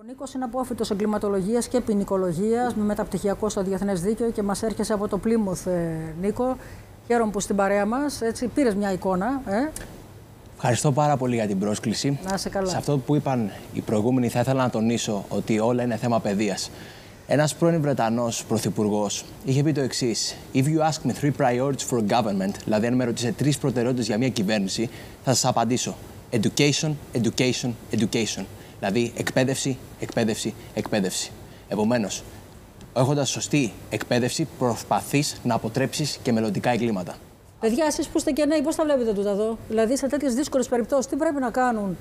Ο Νίκος είναι απόφοιτος εγκληματολογίας και ποινικολογίας με μεταπτυχιακό στο Διεθνές Δίκαιο και μας έρχεσαι από το Πλίμουθ, Νίκο. Χαίρομαι που στην παρέα μας, έτσι, πήρες μια εικόνα. Ευχαριστώ πάρα πολύ για την πρόσκληση. Να είσαι καλά. Σε αυτό που είπαν οι προηγούμενοι, θα ήθελα να τονίσω ότι όλα είναι θέμα παιδείας. Ένας πρώην Βρετανός πρωθυπουργός είχε πει το εξής: If you ask me 3 priorities for a government, δηλαδή αν με ρωτήσετε 3 προτεραιότητες για μια κυβέρνηση, θα σας απαντήσω education, education, education. Δηλαδή εκπαίδευση, εκπαίδευση, εκπαίδευση. Επομένως, έχοντας σωστή εκπαίδευση, προσπαθείς να αποτρέψεις και μελλοντικά εγκλήματα. Παιδιά, εσείς που είστε και νέοι, πώς τα βλέπετε τούτα εδώ? Δηλαδή, σε τέτοιες δύσκολες περιπτώσεις, τι πρέπει να κάνουν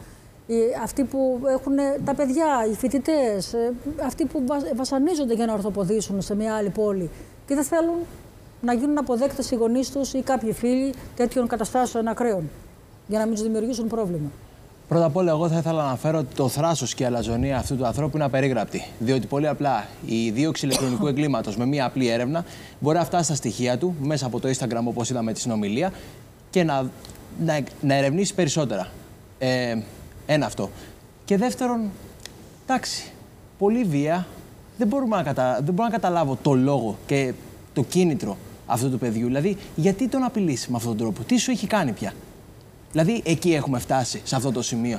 αυτοί που έχουν τα παιδιά, οι φοιτητές, αυτοί που βασανίζονται για να ορθοποδήσουν σε μια άλλη πόλη και δεν θέλουν να γίνουν αποδέκτες οι γονείς τους ή κάποιοι φίλοι τέτοιων καταστάσεων ακραίων, για να μην τους δημιουργήσουν πρόβλημα? Πρώτα απ' όλα, εγώ θα ήθελα να αναφέρω ότι το θράσος και η αλαζονία αυτού του ανθρώπου είναι απερίγραπτη. Διότι πολύ απλά η δίωξη ηλεκτρονικού εγκλήματος με μία απλή έρευνα μπορεί να φτάσει στα στοιχεία του μέσα από το Instagram, όπως είδαμε τη συνομιλία, και να ερευνήσει περισσότερα. Ένα αυτό. Και δεύτερον, εντάξει, πολύ βία. Δεν μπορώ να καταλάβω το λόγο και το κίνητρο αυτού του παιδιού. Δηλαδή, γιατί τον απειλείς με αυτόν τον τρόπο, τι σου έχει κάνει πια? Δηλαδή, εκεί έχουμε φτάσει, σε αυτό το σημείο.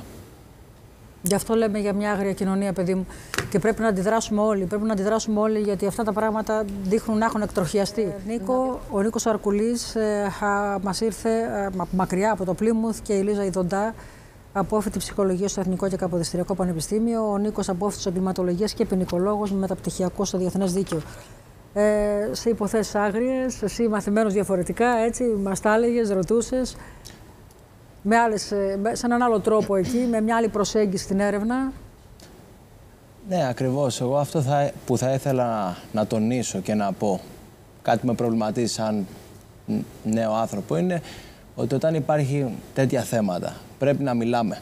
Γι' αυτό λέμε για μια άγρια κοινωνία, παιδί μου. Και πρέπει να αντιδράσουμε όλοι. Πρέπει να αντιδράσουμε όλοι, γιατί αυτά τα πράγματα δείχνουν να έχουν εκτροχιαστεί. Νίκο, ο Νίκος Αρκουλής μας ήρθε μακριά από το Πλίμουθ, και η Λίζα Ιδοντά, απόφοιτη ψυχολογία στο Εθνικό και Καποδιστριακό Πανεπιστήμιο. Ο Νίκος απόφοιτος εγκληματολογίας και ποινικολόγος με μεταπτυχιακό στο Διεθνές Δίκαιο. Σε υποθέσεις άγριες, εσύ μαθημένος διαφορετικά, έτσι, μας τα έλεγες, ρωτούσες. Σε έναν άλλο τρόπο εκεί, με μια άλλη προσέγγιση στην έρευνα. Ναι, ακριβώς. Εγώ αυτό που θα ήθελα να τονίσω και να πω, κάτι που με προβληματίζει σαν νέο άνθρωπο, είναι ότι όταν υπάρχει τέτοια θέματα πρέπει να μιλάμε.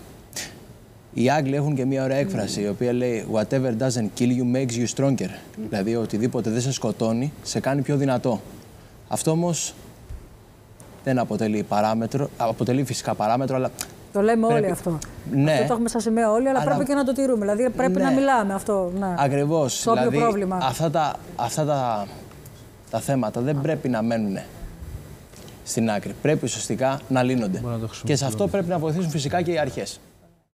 Οι Άγγλοι έχουν και μια ωραία έκφραση, η οποία λέει «Whatever doesn't kill you makes you stronger». Δηλαδή, οτιδήποτε δεν σε σκοτώνει, σε κάνει πιο δυνατό. Αυτό όμως δεν αποτελεί παράμετρο, αποτελεί φυσικά παράμετρο, αλλά το λέμε όλοι αυτό. Ναι. Αυτό το έχουμε σαν σημαία όλοι, αλλά πρέπει και να το τηρούμε. Δηλαδή πρέπει να μιλάμε αυτό. Ναι. Ακριβώς. Στο όποιο δηλαδή, πρόβλημα. Αυτά τα θέματα δεν πρέπει να μένουν στην άκρη. Πρέπει ουσιαστικά να λύνονται. Και σε αυτό πρέπει να βοηθήσουν φυσικά και οι αρχές.